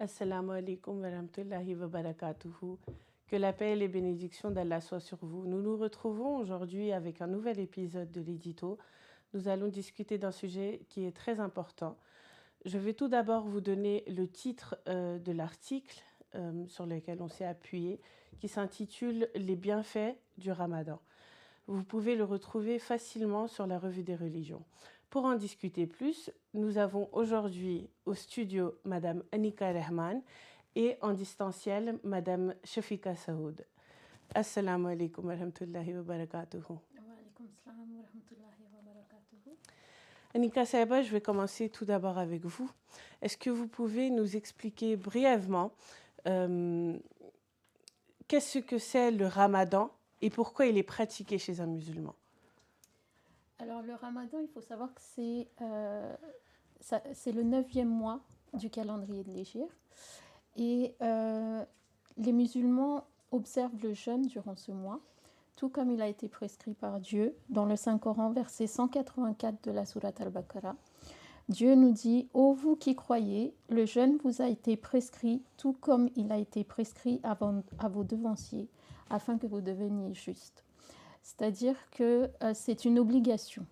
Assalamu alaikum wa rahmatullahi wa barakatuhu. Que la paix et les bénédictions d'Allah soient sur vous. Nous nous retrouvons aujourd'hui avec un nouvel épisode de l'édito. Nous allons discuter d'un sujet qui est très important. Je vais tout d'abord vous donner le titre de l'article sur lequel on s'est appuyé, qui s'intitule « Les bienfaits du Ramadan ». Vous pouvez le retrouver facilement sur la Revue des religions. Pour en discuter plus, nous avons aujourd'hui au studio Madame Anika Rahman et en distanciel Madame Shafika Saoud. Assalamu alaikum wa rahmatullahi wa barakatuhu. Wa alaikum salam wa rahmatullahi wa barakatuhu. Anika Saeba, je vais commencer tout d'abord avec vous. Est-ce que vous pouvez nous expliquer brièvement qu'est-ce que c'est le Ramadan et pourquoi il est pratiqué chez un musulman? Alors le Ramadan, il faut savoir que c'est le 9e mois du calendrier de l'Hégire. Et les musulmans observent le jeûne durant ce mois, tout comme il a été prescrit par Dieu dans le Saint-Coran, verset 184 de la sourate Al-Baqarah. Dieu nous dit « Ô vous qui croyez, le jeûne vous a été prescrit, tout comme il a été prescrit à vos devanciers, afin que vous deveniez justes. » C'est-à-dire que c'est une obligation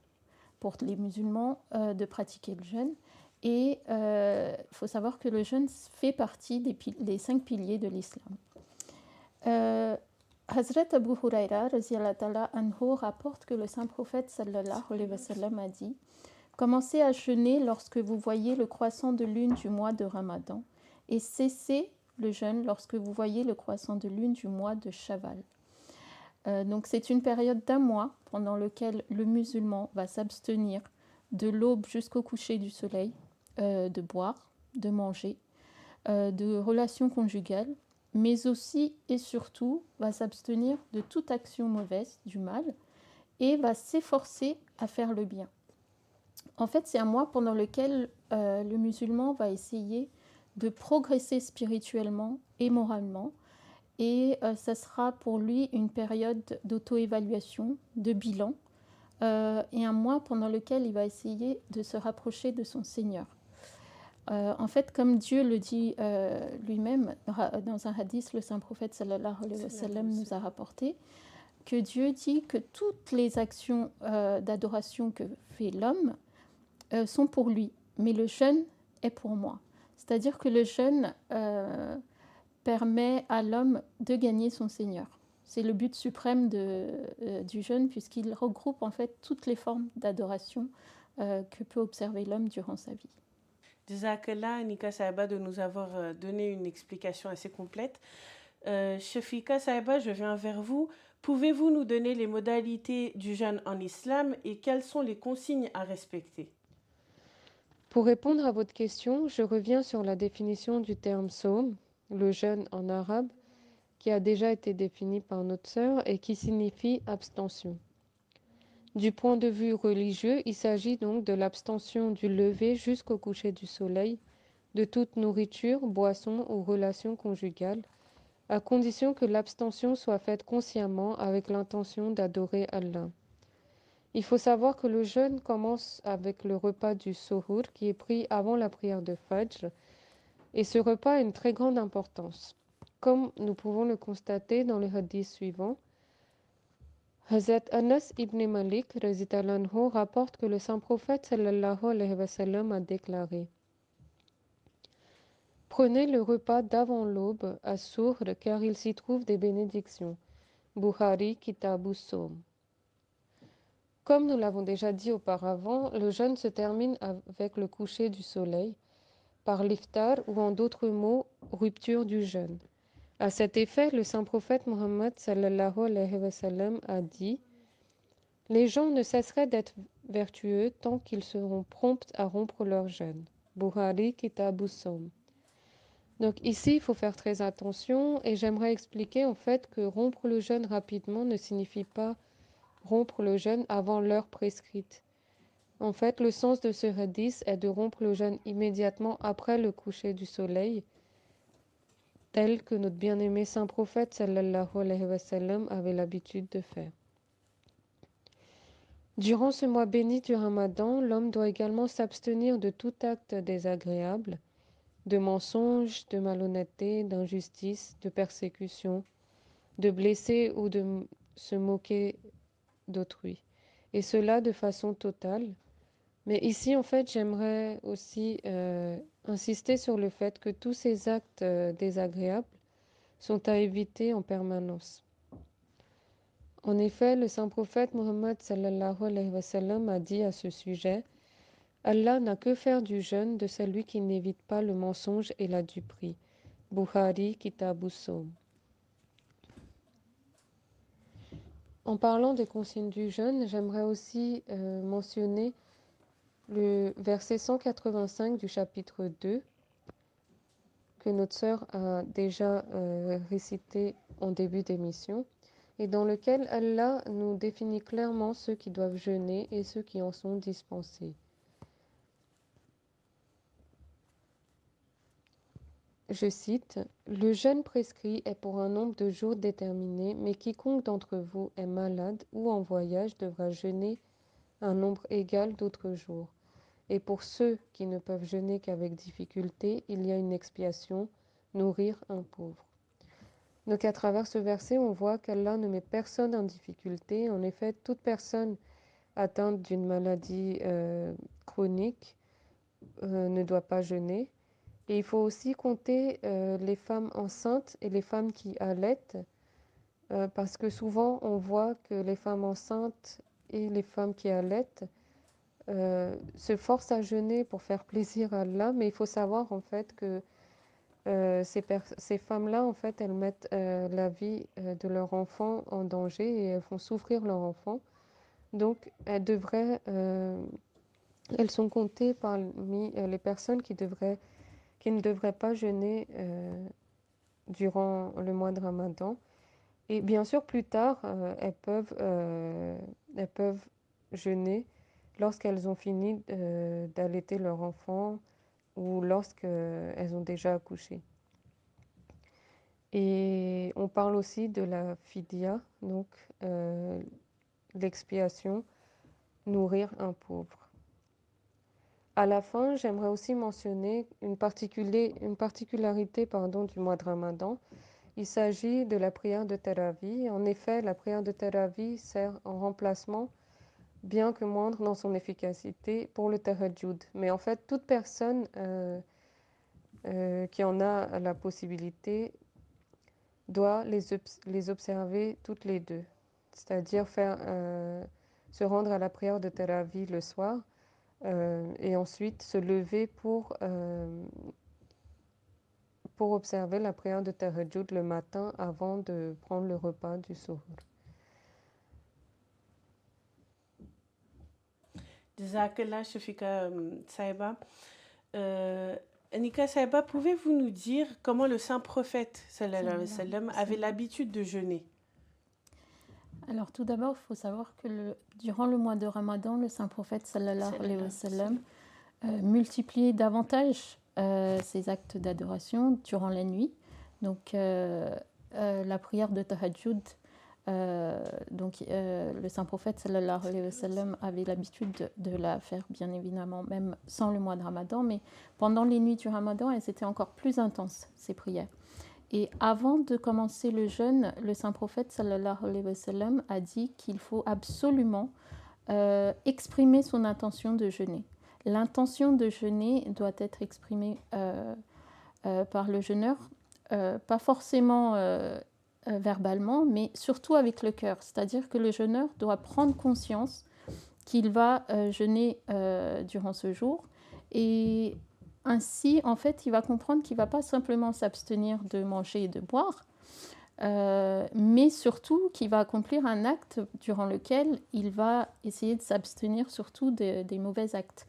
pour les musulmans de pratiquer le jeûne. Et il faut savoir que le jeûne fait partie des 5 piliers de l'islam. Hazrat Abu Huraira anhu rapporte que le saint prophète sallallahu alayhi wa sallam a dit « Commencez à jeûner lorsque vous voyez le croissant de lune du mois de Ramadan et cessez le jeûne lorsque vous voyez le croissant de lune du mois de Shawwal. » Donc c'est une période d'1 mois pendant lequel le musulman va s'abstenir de l'aube jusqu'au coucher du soleil, de boire, de manger, de relations conjugales, mais aussi et surtout va s'abstenir de toute action mauvaise, du mal, et va s'efforcer à faire le bien. En fait, c'est un mois pendant lequel le musulman va essayer de progresser spirituellement et moralement, et ça sera pour lui une période d'auto-évaluation, de bilan, et un mois pendant lequel il va essayer de se rapprocher de son Seigneur. En fait, comme Dieu le dit lui-même, dans un hadith, le saint prophète sallallahu alayhi wa sallam nous a rapporté que Dieu dit que toutes les actions d'adoration que fait l'homme sont pour lui, mais le jeûne est pour moi. C'est-à-dire que le jeûne permet à l'homme de gagner son Seigneur. C'est le but suprême du jeûne, puisqu'il regroupe en fait toutes les formes d'adoration que peut observer l'homme durant sa vie. Jazakallah, Anika Saeba, de nous avoir donné une explication assez complète. Shafika Saeba, je viens vers vous. Pouvez-vous nous donner les modalités du jeûne en islam et quelles sont les consignes à respecter? Pour répondre à votre question, je reviens sur la définition du terme saum, le jeûne en arabe, qui a déjà été défini par notre sœur et qui signifie abstention. Du point de vue religieux, il s'agit donc de l'abstention du lever jusqu'au coucher du soleil, de toute nourriture, boisson ou relation conjugale, à condition que l'abstention soit faite consciemment avec l'intention d'adorer Allah. Il faut savoir que le jeûne commence avec le repas du Suhour qui est pris avant la prière de Fajr, et ce repas a une très grande importance. Comme nous pouvons le constater dans les hadiths suivants, Hazrat Anas ibn Malik anhu rapporte que le saint prophète sallallahu alayhi wa sallam a déclaré: Prenez le repas d'avant l'aube à Sour car il s'y trouve des bénédictions. Bukhari Kitabu Soum. Comme nous l'avons déjà dit auparavant, le jeûne se termine avec le coucher du soleil, par l'iftar ou en d'autres mots, rupture du jeûne. À cet effet, le saint prophète Mohammed sallallahu alayhi wa sallam a dit: Les gens ne cesseraient d'être vertueux tant qu'ils seront prompts à rompre leur jeûne. Bukhari Kitabu Soum. Donc ici, il faut faire très attention et j'aimerais expliquer en fait que rompre le jeûne rapidement ne signifie pas rompre le jeûne avant l'heure prescrite. En fait, le sens de ce hadith est de rompre le jeûne immédiatement après le coucher du soleil, tel que notre bien-aimé saint prophète sallallahu alayhi wa sallam avait l'habitude de faire. Durant ce mois béni du Ramadan, l'homme doit également s'abstenir de tout acte désagréable, de mensonges, de malhonnêteté, d'injustice, de persécution, de blesser ou de se moquer d'autrui. Et cela de façon totale. Mais ici, en fait, j'aimerais aussi insister sur le fait que tous ces actes désagréables sont à éviter en permanence. En effet, le saint prophète Mohammed sallallahu alayhi wa sallam a dit à ce sujet: Allah n'a que faire du jeûne de celui qui n'évite pas le mensonge et la duperie. Bukhari, Kitab Soum. En parlant des consignes du jeûne, j'aimerais aussi mentionner le verset 185 du chapitre 2, que notre sœur a déjà récité en début d'émission, et dans lequel Allah nous définit clairement ceux qui doivent jeûner et ceux qui en sont dispensés. Je cite: Le jeûne prescrit est pour un nombre de jours déterminé, mais quiconque d'entre vous est malade ou en voyage devra jeûner un nombre égal d'autres jours. Et pour ceux qui ne peuvent jeûner qu'avec difficulté, il y a une expiation, nourrir un pauvre. Donc à travers ce verset, on voit qu'Allah ne met personne en difficulté. En effet, toute personne atteinte d'une maladie chronique ne doit pas jeûner. Et il faut aussi compter les femmes enceintes et les femmes qui allaitent, parce que souvent on voit que les femmes enceintes et les femmes qui allaitent se forcent à jeûner pour faire plaisir à Allah, mais il faut savoir en fait que ces femmes-là, en fait, elles mettent la vie de leur enfant en danger et elles font souffrir leur enfant. Donc, elles sont comptées parmi les personnes qui ne devraient pas jeûner durant le mois de Ramadan. Et bien sûr, plus tard, elles peuvent jeûner lorsqu'elles ont fini d'allaiter leur enfant ou lorsqu'elles ont déjà accouché. Et on parle aussi de la fidya, donc l'expiation, nourrir un pauvre. À la fin, j'aimerais aussi mentionner une particularité du mois de Ramadan. Il s'agit de la prière de Tarawih. En effet, la prière de Tarawih sert en remplacement, bien que moindre dans son efficacité, pour le tahajjud. Mais en fait, toute personne qui en a la possibilité doit les observer toutes les deux, c'est-à-dire se rendre à la prière de Tarawih le soir et ensuite se lever pour observer la prière de Tahajjud le matin avant de prendre le repas du Suhoor. Jazakallah Shafika Saïba. Anika Saïba, pouvez-vous nous dire comment le saint prophète sallallahu alayhi wa sallam avait l'habitude de jeûner? Alors tout d'abord, il faut savoir que durant le mois de Ramadan, le saint prophète sallallahu alayhi wa sallam multipliait davantage ses actes d'adoration durant la nuit. Donc la prière de Tahajjud, le saint prophète sallallahu alayhi wa sallam avait l'habitude de la faire, bien évidemment, même sans le mois de Ramadan, mais pendant les nuits du Ramadan, elles étaient encore plus intenses, ces prières. Et avant de commencer le jeûne, le saint prophète sallallahu alayhi wa sallam a dit qu'il faut absolument exprimer son intention de jeûner. L'intention de jeûner doit être exprimée par le jeûneur, pas forcément verbalement, mais surtout avec le cœur. C'est-à-dire que le jeûneur doit prendre conscience qu'il va jeûner durant ce jour, et ainsi, en fait, il va comprendre qu'il ne va pas simplement s'abstenir de manger et de boire, mais surtout qu'il va accomplir un acte durant lequel il va essayer de s'abstenir surtout des mauvais actes.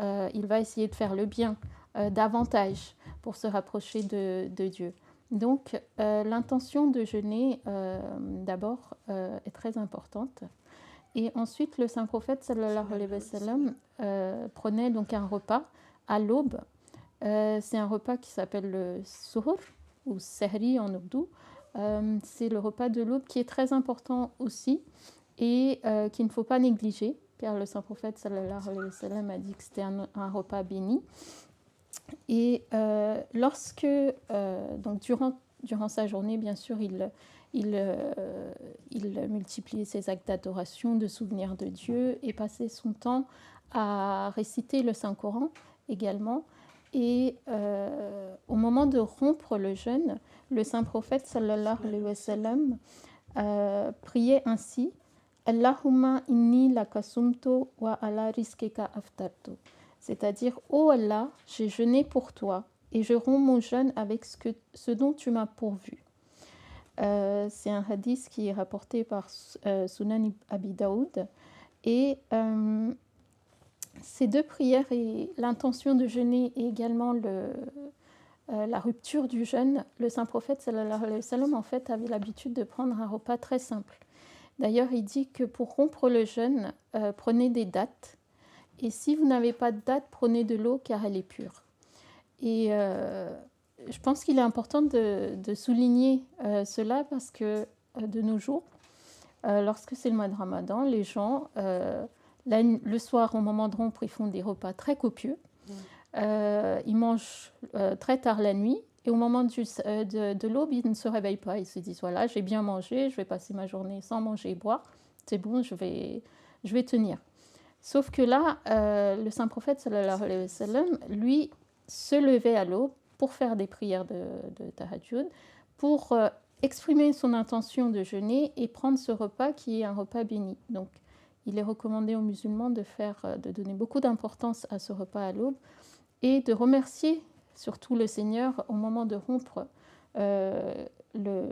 Il va essayer de faire le bien davantage pour se rapprocher de Dieu. Donc, l'intention de jeûner, d'abord, est très importante. Et ensuite, le saint prophète, sallallahu alayhi wa sallam, prenait donc un repas à l'aube. C'est un repas qui s'appelle le suhoor, ou sehri en ourdou. C'est le repas de l'aube qui est très important aussi et qu'il ne faut pas négliger, car le saint prophète sallallahu alayhi wa sallam a dit que c'était un repas béni. Et donc durant sa journée, bien sûr, il multipliait ses actes d'adoration, de souvenir de Dieu et passait son temps à réciter le Saint-Coran également. Et au moment de rompre le jeûne, le saint prophète sallallahu alayhi wa sallam priait ainsi: Allahumma inni lakasumtu wa ala rizqika aftartu. C'est-à-dire, ô Allah, j'ai jeûné pour toi et je romps mon jeûne avec ce dont tu m'as pourvu. C'est un hadith qui est rapporté par Sunan Abi Daoud. Et ces deux prières et l'intention de jeûner et également la rupture du jeûne, le saint prophète sallallahu alayhi wa sallam en fait avait l'habitude de prendre un repas très simple. D'ailleurs, il dit que pour rompre le jeûne, prenez des dattes. Et si vous n'avez pas de date, prenez de l'eau car elle est pure. Et je pense qu'il est important de souligner cela parce que de nos jours, lorsque c'est le mois de Ramadan, les gens, le soir, au moment de rompre, ils font des repas très copieux. Ils mangent très tard la nuit. Et au moment de l'aube, ils ne se réveillent pas. Ils se disent, voilà, j'ai bien mangé, je vais passer ma journée sans manger et boire. C'est bon, je vais tenir. Sauf que là, le saint prophète sallallahu alayhi wa sallam, lui, se levait à l'aube pour faire des prières de tahajjud, pour exprimer son intention de jeûner et prendre ce repas qui est un repas béni. Donc, il est recommandé aux musulmans de donner beaucoup d'importance à ce repas à l'aube et de remercier surtout le Seigneur au moment de rompre le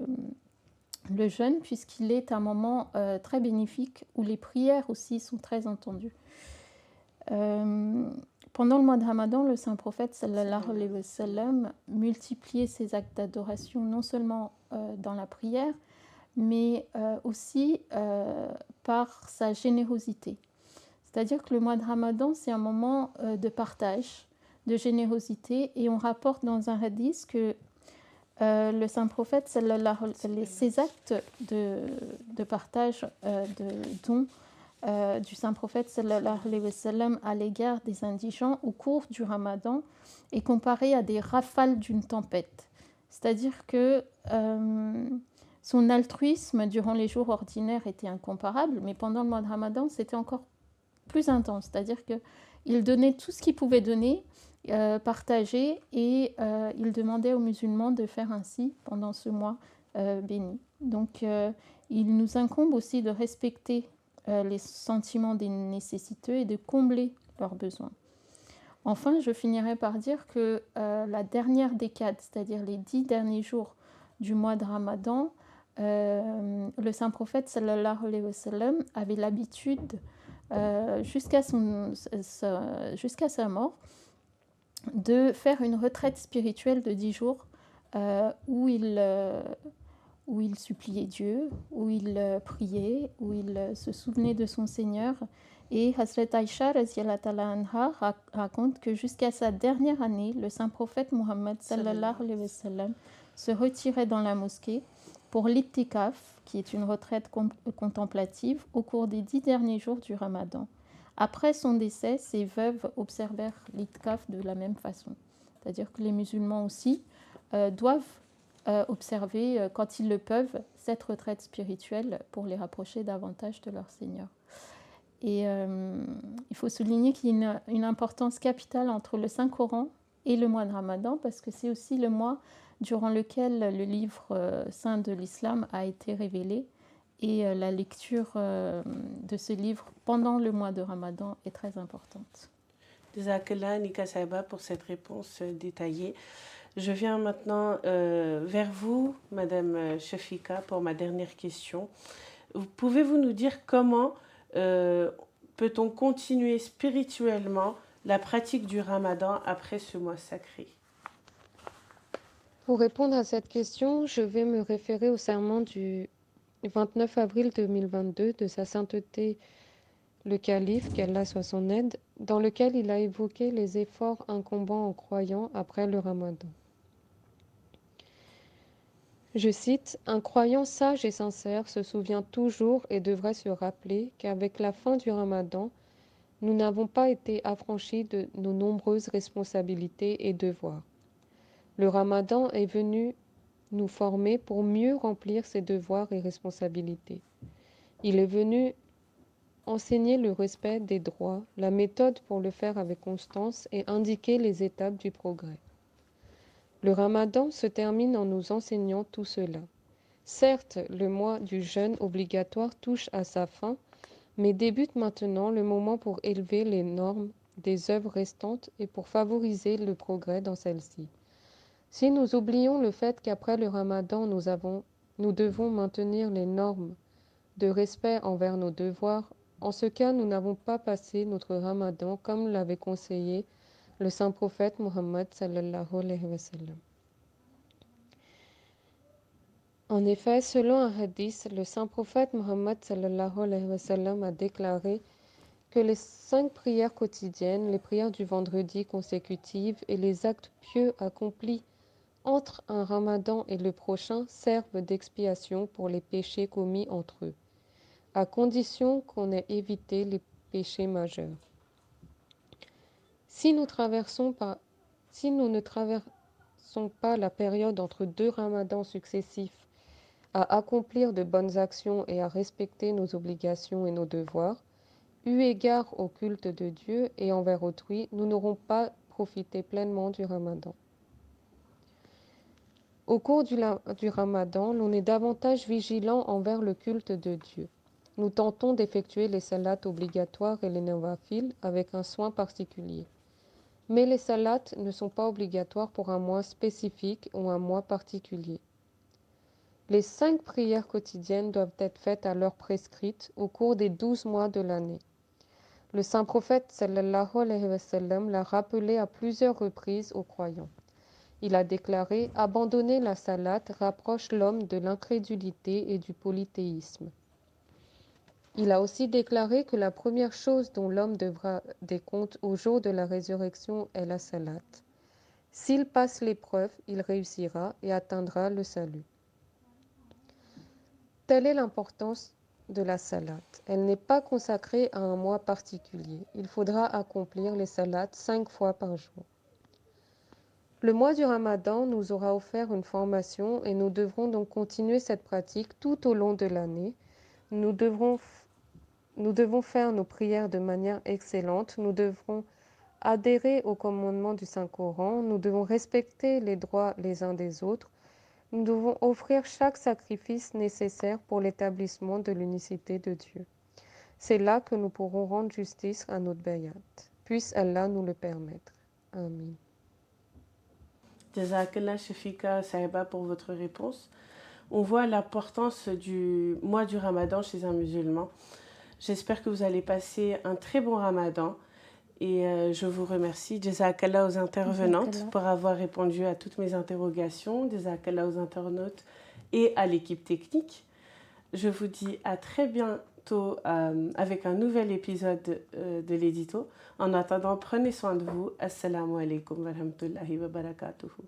jeûne, puisqu'il est un moment très bénéfique où les prières aussi sont très entendues. Pendant le mois de Ramadan, le saint prophète sallallahu alayhi wa sallam multipliait ses actes d'adoration non seulement dans la prière, mais aussi par sa générosité. C'est-à-dire que le mois de Ramadan, c'est un moment de partage, de générosité, et on rapporte dans un hadith que le saint prophète sallallahu alayhi wa sallam, ses actes de partage, de dons, du saint prophète sallallahu alayhi wa sallam à l'égard des indigents au cours du Ramadan est comparé à des rafales d'une tempête. C'est-à-dire que son altruisme durant les jours ordinaires était incomparable, mais pendant le mois de Ramadan, c'était encore plus intense. C'est-à-dire qu'il donnait tout ce qu'il pouvait donner, partager, et il demandait aux musulmans de faire ainsi pendant ce mois béni. Donc, il nous incombe aussi de respecter les sentiments des nécessiteux et de combler leurs besoins. Enfin, je finirai par dire que la dernière décade, c'est-à-dire les 10 derniers jours du mois de Ramadan, le saint prophète sallallahu alayhi wa sallam avait l'habitude, jusqu'à sa mort, de faire une retraite spirituelle de 10 jours où il suppliait Dieu, où il priait, où il se souvenait de son Seigneur. Et Hazrat Aïcha anha raconte que jusqu'à sa dernière année, le saint prophète Mohammed sallallahu alayhi wa sallam se retirait dans la mosquée pour l'itikaf, qui est une retraite contemplative, au cours des 10 derniers jours du Ramadan. Après son décès, ses veuves observèrent l'itikaf de la même façon. C'est-à-dire que les musulmans aussi doivent observer, quand ils le peuvent, cette retraite spirituelle pour les rapprocher davantage de leur Seigneur. Et il faut souligner qu'il y a une importance capitale entre le Saint-Coran et le mois de Ramadan, parce que c'est aussi le mois durant lequel le livre saint de l'islam a été révélé, et la lecture de ce livre pendant le mois de Ramadan est très importante. Jazakallah Nika Sahiba pour cette réponse détaillée. Je viens maintenant vers vous, Madame Shafika, pour ma dernière question. Pouvez-vous nous dire comment peut-on continuer spirituellement la pratique du Ramadan après ce mois sacré? Pour répondre à cette question, je vais me référer au serment du 29 avril 2022 de Sa Sainteté le Calife, qu'Allah soit son aide, dans lequel il a évoqué les efforts incombant aux croyants après le Ramadan. Je cite, « Un croyant sage et sincère se souvient toujours et devrait se rappeler qu'avec la fin du Ramadan, nous n'avons pas été affranchis de nos nombreuses responsabilités et devoirs. Le Ramadan est venu nous former pour mieux remplir ces devoirs et responsabilités. Il est venu enseigner le respect des droits, la méthode pour le faire avec constance et indiquer les étapes du progrès. Le Ramadan se termine en nous enseignant tout cela. Certes, le mois du jeûne obligatoire touche à sa fin, mais débute maintenant le moment pour élever les normes des œuvres restantes et pour favoriser le progrès dans celles-ci. Si nous oublions le fait qu'après le Ramadan, nous devons maintenir les normes de respect envers nos devoirs, en ce cas, nous n'avons pas passé notre Ramadan comme l'avait conseillé le saint prophète Mohammed sallallahu alayhi wa sallam. En effet, selon un hadith, le saint prophète Mohammed sallallahu alayhi wa sallam a déclaré que les 5 prières quotidiennes, les prières du vendredi consécutives et les actes pieux accomplis entre un Ramadan et le prochain servent d'expiation pour les péchés commis entre eux, à condition qu'on ait évité les péchés majeurs. Si nous ne traversons pas la période entre 2 Ramadans successifs à accomplir de bonnes actions et à respecter nos obligations et nos devoirs, eu égard au culte de Dieu et envers autrui, nous n'aurons pas profité pleinement du Ramadan. Au cours du Ramadan, l'on est davantage vigilant envers le culte de Dieu. Nous tentons d'effectuer les salats obligatoires et les nawafil avec un soin particulier. Mais les salats ne sont pas obligatoires pour un mois spécifique ou un mois particulier. Les 5 prières quotidiennes doivent être faites à l'heure prescrite au cours des 12 mois de l'année. Le saint prophète sallallahu alayhi wa sallam l'a rappelé à plusieurs reprises aux croyants. Il a déclaré « Abandonner la salate rapproche l'homme de l'incrédulité et du polythéisme ». Il a aussi déclaré que la première chose dont l'homme devra des comptes au jour de la résurrection est la salate. S'il passe l'épreuve, il réussira et atteindra le salut. Telle est l'importance de la salate. Elle n'est pas consacrée à un mois particulier. Il faudra accomplir les salates 5 fois par jour. Le mois du Ramadan nous aura offert une formation et nous devrons donc continuer cette pratique tout au long de l'année. Nous devons faire nos prières de manière excellente. Nous devrons adhérer aux commandements du Saint-Coran. Nous devons respecter les droits les uns des autres. Nous devons offrir chaque sacrifice nécessaire pour l'établissement de l'unicité de Dieu. C'est là que nous pourrons rendre justice à notre bayat. Puisse Allah nous le permettre. Amin. Jazakallah Shafika Sahiba pour votre réponse. On voit l'importance du mois du Ramadan chez un musulman. J'espère que vous allez passer un très bon Ramadan et je vous remercie. Jazakallah aux intervenantes pour avoir répondu à toutes mes interrogations. Jazakallah aux internautes et à l'équipe technique. Je vous dis à très bientôt avec un nouvel épisode de l'édito. En attendant, prenez soin de vous. Assalamu alaikum wa rahmatullahi wa barakatuhu.